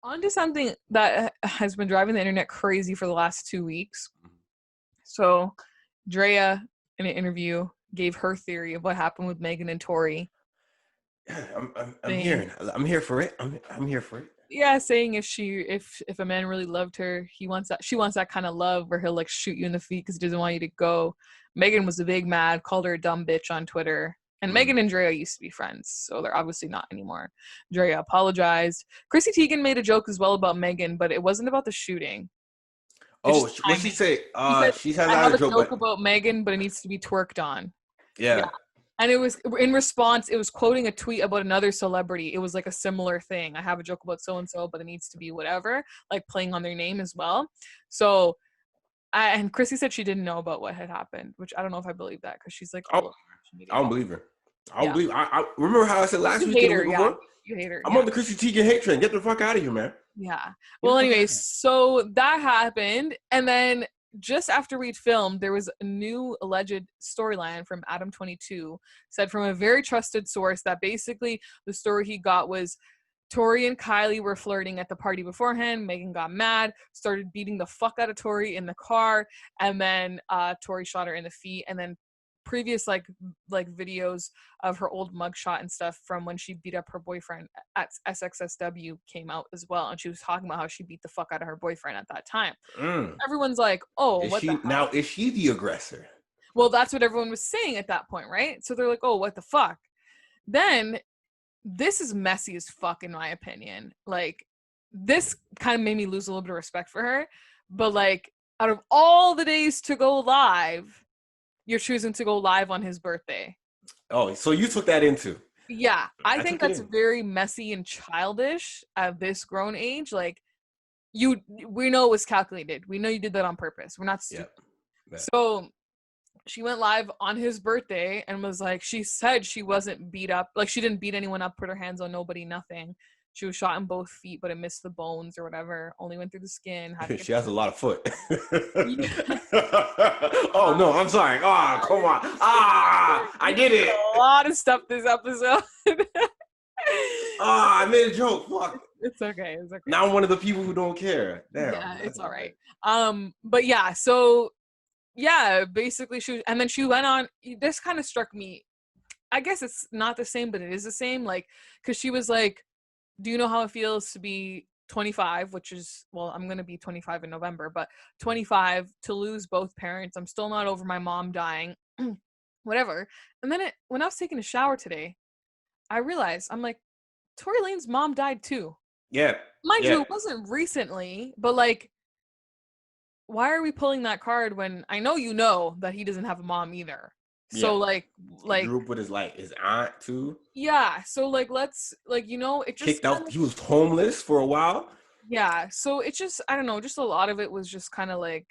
On to something that has been driving the internet crazy for the last 2 weeks. So, Drea, in an interview, gave her theory of what happened with Megan and Tori. I'm here for it. I'm here for it. Yeah, saying if a man really loved her, she wants that kind of love where he'll like shoot you in the feet because he doesn't want you to go. Megan was a big mad, called her a dumb bitch on Twitter. And Megan and Drea used to be friends, so they're obviously not anymore. Drea apologized. Chrissy Teigen made a joke as well about Megan, but it wasn't about the shooting. It's Oh, just what she timing. say? She said, She has I not have a a joke, joke but about Megan, but it needs to be twerked on. yeah. And it was in response, it was quoting a tweet about another celebrity. It was like a similar thing. I have a joke about so-and-so, but it needs to be whatever, like playing on their name as well. So, and Chrissy said she didn't know about what had happened, which I don't know if I believe that because she's like all over social media. I don't believe her. I don't Yeah. believe. I remember how I said last You week hate and the her, week yeah. before. You hate her. I'm on the Chrissy Teigen hate train. Get the fuck out of here, man. Yeah. Well, anyways, so that happened. And then just after we'd filmed, there was a new alleged storyline from Adam22, said from a very trusted source that basically the story he got was Tori and Kylie were flirting at the party beforehand. Megan got mad, started beating the fuck out of Tori in the car, and then Tori shot her in the feet. And then previous like videos of her old mugshot and stuff from when she beat up her boyfriend at SXSW came out as well, and she was talking about how she beat the fuck out of her boyfriend at that time. Everyone's like, "Oh, what the hell?" Now is she the aggressor? Well, that's what everyone was saying at that point, right? So they're like, "Oh, what the fuck?" Then this is messy as fuck in my opinion. Like, this kind of made me lose a little bit of respect for her. But like, out of all the days to go live, you're choosing to go live on his birthday. Oh, so you took that into? Yeah, I think that's very messy and childish at this grown age. Like, we know it was calculated. We know you did that on purpose. We're not stupid. Yep. So she went live on his birthday and was like, she said she wasn't beat up. Like, she didn't beat anyone up, put her hands on nobody, nothing. She was shot in both feet, but it missed the bones or whatever. Only went through the skin. She has a lot of foot. Oh, no, I'm sorry. Ah, oh, come on. Ah, I did it. A lot of stuff this episode. I made a joke. Fuck. It's okay. It's okay. Now I'm one of the people who don't care. Damn. Yeah, it's all right. But yeah, so yeah, basically and then she went on, this kind of struck me. I guess it's not the same, but it is the same. Like, because she was like, do you know how it feels to be 25, which is, well, I'm going to be 25 in November, but 25, to lose both parents. I'm still not over my mom dying, whatever. And then when I was taking a shower today, I realized, I'm like, Tory Lane's mom died too. Yeah. Mind you, it wasn't recently, but like, why are we pulling that card when I know you know that he doesn't have a mom either? So like he grew up with his aunt too. Yeah, so like let's it just kicked out. He was homeless for a while. Yeah, so it just, I don't know, just a lot of it was just kind of like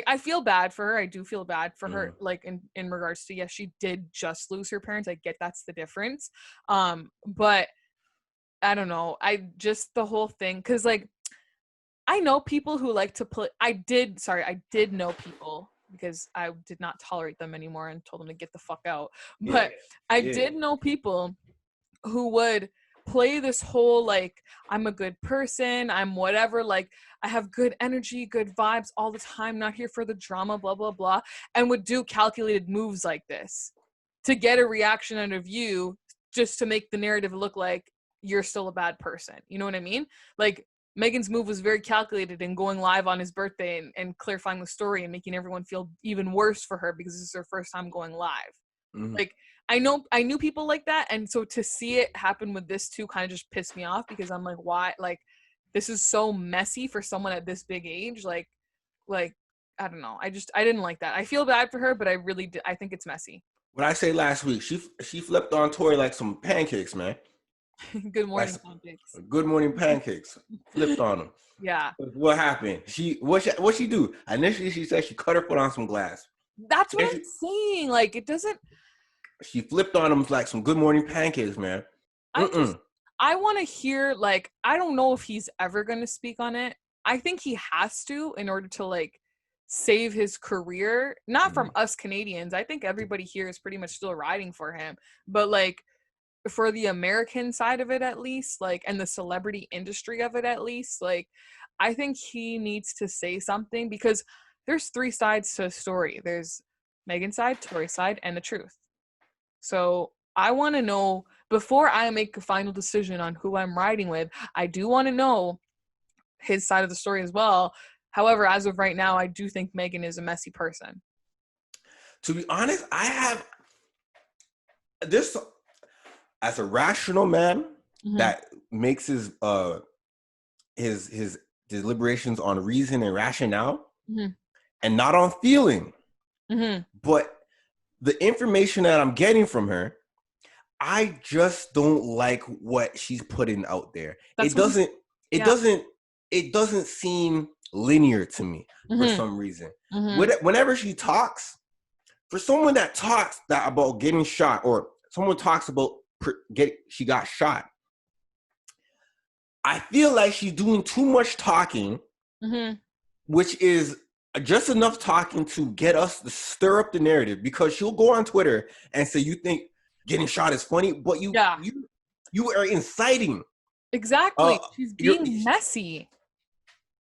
I feel bad for her. I do feel bad for her, like in regards to, yes, she did just lose her parents. I get that's the difference. But I don't know. I just, the whole thing, because like I know people who like to play. I did know people, because I did not tolerate them anymore and told them to get the fuck out. But I did know people who would play this whole like, I'm a good person, I'm whatever, like I have good energy, good vibes all the time, not here for the drama, blah blah blah, and would do calculated moves like this to get a reaction out of you, just to make the narrative look like you're still a bad person. You know what I mean? Like, Megan's move was very calculated in going live on his birthday and clarifying the story and making everyone feel even worse for her because this is her first time going live. Like, I knew people like that, and so to see it happen with this too kind of just pissed me off, because I'm like, why? Like, this is so messy for someone at this big age. Like I don't know. I didn't like that. I feel bad for her, but I think it's messy. What I say last week, she flipped on Tori like some pancakes, man. Good morning pancakes. Good morning pancakes. Flipped on them. Yeah. What happened? What she do? Initially, she said she cut her foot on some glass. That's what I'm saying. Like, it doesn't. She flipped on them like some good morning pancakes, man. I want to hear, like, I don't know if he's ever going to speak on it. I think he has to, in order to like save his career, not from us Canadians. I think everybody here is pretty much still riding for him, but like, for the American side of it at least, like, and the celebrity industry of it at least, like, I think he needs to say something because there's three sides to a story. There's Megan's side, Tori's side, and the truth. So I want to know before I make a final decision on who I'm riding with. I do want to know his side of the story as well. However, as of right now, I do think Megan is a messy person. To be honest, I have this as a rational man that makes his deliberations on reason and rationale and not on feeling. But the information that I'm getting from her, I just don't like what she's putting out there. It doesn't seem linear to me for some reason. Whenever she talks, for someone that talks about getting shot, or someone talks about she got shot, I feel like she's doing too much talking, which is just enough talking to get us to stir up the narrative, because she'll go on Twitter and say, you think getting shot is funny, but you are inciting. Exactly. She's being messy.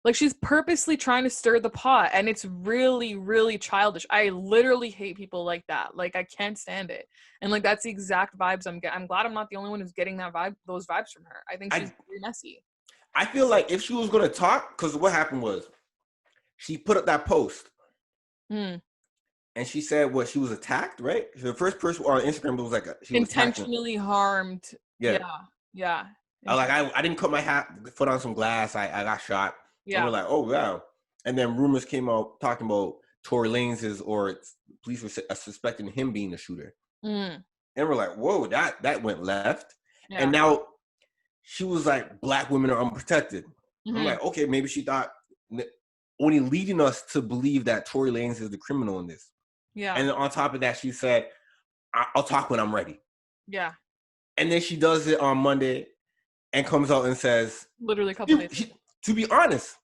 Like, she's purposely trying to stir the pot, and it's really, really childish. I literally hate people like that. Like, I can't stand it. And, like, that's the exact vibes I'm getting. I'm glad I'm not the only one who's getting those vibes from her. I think she's very messy. I feel like if she was going to talk, because what happened was she put up that post and she said she was attacked, right? The first person on Instagram was like she was intentionally harmed. Yeah. I didn't cut my foot on some glass. I got shot. Yeah. And we're like, oh wow. And then rumors came out talking about Tory Lanez or police were suspecting him being the shooter. And we're like, whoa, that went left. Yeah. And now she was like, Black women are unprotected. I'm like, okay, maybe she thought, only leading us to believe that Tory Lanez is the criminal in this. Yeah. And then on top of that, she said, I'll talk when I'm ready. Yeah. And then she does it on Monday and comes out and says, literally a couple days. To be honest,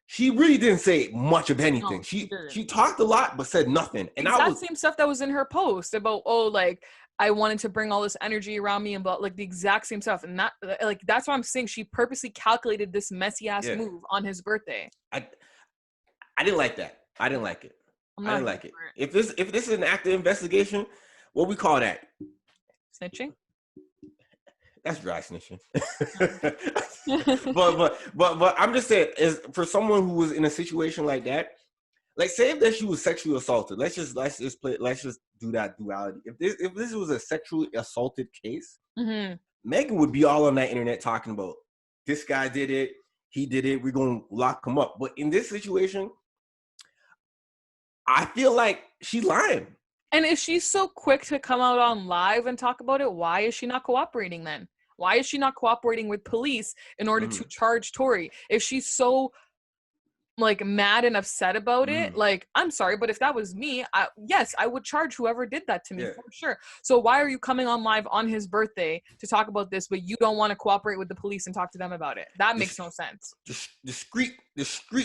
she really didn't say much of anything. No, she talked a lot, but said nothing. And that same stuff that was in her post about, like, I wanted to bring all this energy around me, and about, like, the exact same stuff. And that, like, that's what I'm saying. She purposely calculated this messy ass move on his birthday. I didn't like that. I didn't like it. I didn't like it. If this is an active investigation, what we call that? Snitching? That's dry snitching. but I'm just saying, is for someone who was in a situation like that, like, say that she was sexually assaulted. Let's just do that duality. If this was a sexually assaulted case, Megan would be all on that internet talking about, this guy did it, he did it, we're gonna lock him up. But in this situation, I feel like she's lying. And if she's so quick to come out on live and talk about it, why is she not cooperating then? Why is she not cooperating with police in order to charge Tory? If she's so, like, mad and upset about it, like, I'm sorry, but if that was me, yes, I would charge whoever did that to me for sure. So why are you coming on live on his birthday to talk about this, but you don't want to cooperate with the police and talk to them about it? That makes no sense. The street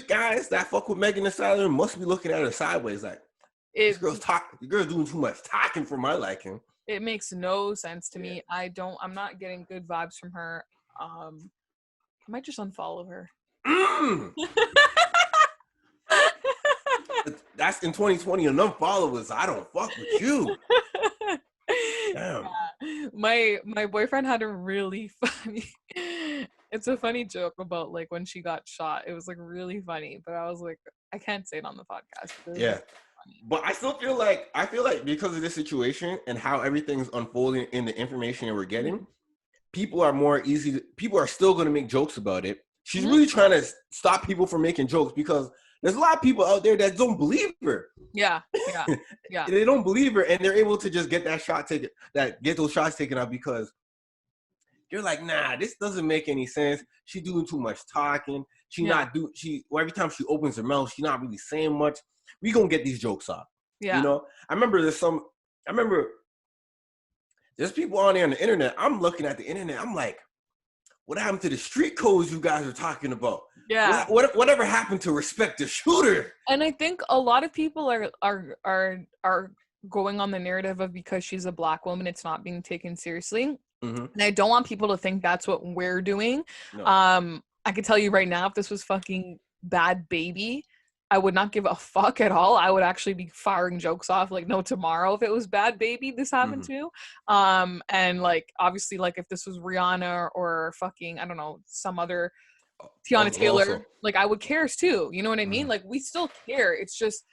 guys that fuck with Megan Thee Stallion must be looking at her sideways like, this girl's doing too much talking for my liking. It makes no sense to me. I'm not getting good vibes from her. I might just unfollow her. That's in 2020, enough followers. I don't fuck with you. Damn. Yeah. My boyfriend had a really funny, it's a funny joke about, like, when she got shot. It was, like, really funny, but I was like, I can't say it on the podcast. Yeah. But I still feel like because of this situation and how everything's unfolding in the information that we're getting, people are still going to make jokes about it. She's really trying to stop people from making jokes, because there's a lot of people out there that don't believe her. Yeah. They don't believe her, and they're able to just get those shots taken out because you're like, nah, this doesn't make any sense. She's doing too much talking. Every time she opens her mouth, she's not really saying much. We gonna get these jokes off. Yeah. You know, I remember there's people on there on the internet. I'm looking at the internet. I'm like, what happened to the street codes you guys are talking about? Yeah. Whatever happened to respect the shooter? And I think a lot of people are going on the narrative of because she's a Black woman, it's not being taken seriously. Mm-hmm. And I don't want people to think that's what we're doing. No. I can tell you right now, if this was fucking Bad Baby, I would not give a fuck at all. I would actually be firing jokes off like no tomorrow if it was Bad Baby this happened to. And like obviously like if this was Rihanna or fucking I don't know some other Tiana Taylor, also, like I would care too. You know what I mean? Like we still care. It's just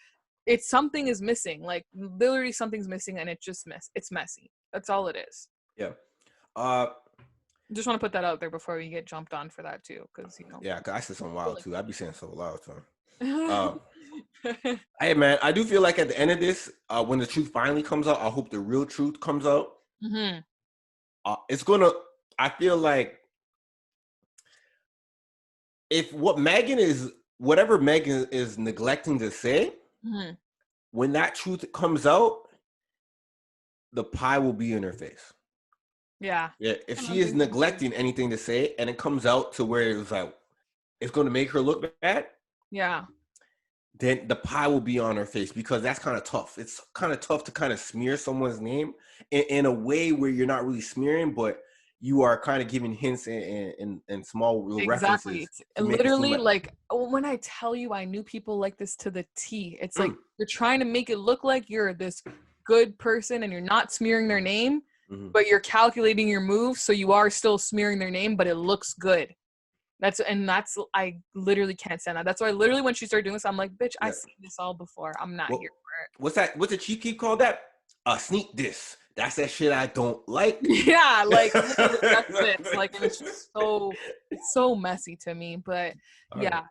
it's something is missing. Like literally something's missing and it's messy. That's all it is. Yeah. Just want to put that out there before we get jumped on for that too, because you know. Yeah, cause I said something wild too. I be saying so loud, so. Hey man, I do feel like at the end of this, when the truth finally comes out, I hope the real truth comes out. It's gonna. I feel like if whatever Megan is neglecting to say, when that truth comes out, the pie will be in her face. Yeah. Yeah. If she is neglecting anything to say and it comes out to where it's like it's going to make her look bad. Yeah. Then the pie will be on her face because that's kind of tough. It's kind of tough to kind of smear someone's name in a way where you're not really smearing, but you are kind of giving hints and small references. Exactly. Literally, like when I tell you I knew people like this to the T, it's like you're trying to make it look like you're this good person and you're not smearing their name, but you're calculating your moves, so you are still smearing their name, but it looks good. I literally can't stand that. That's why literally when she started doing this, I'm like, bitch, I've seen this all before. I'm not here for it. What's the cheap keep called that? Sneak diss. That's that shit I don't like. Yeah, like that's it. It's like it's so messy to me. But yeah,